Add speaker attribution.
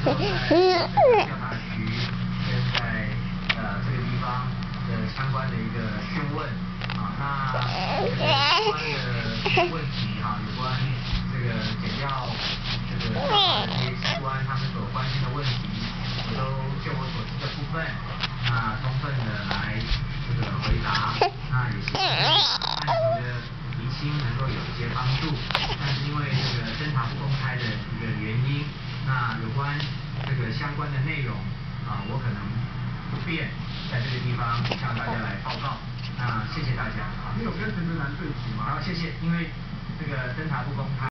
Speaker 1: 在调查局跟在这个地方的相关的一个讯问啊，那这个相关的问题哈，有关这个检调这个调查的这些机关他们所关心的问题，我都就我所知的部分，那充分的来这个回答，那也希望案情的厘清能够有一些帮助，但是因为这个侦查不公开的一个原因，那有关这个相关的内容啊，我可能不便在这个地方向大家来报告。那谢谢大家。
Speaker 2: 你有跟陈德南对齐吗？
Speaker 1: 好，谢谢，因为这个侦查不公开。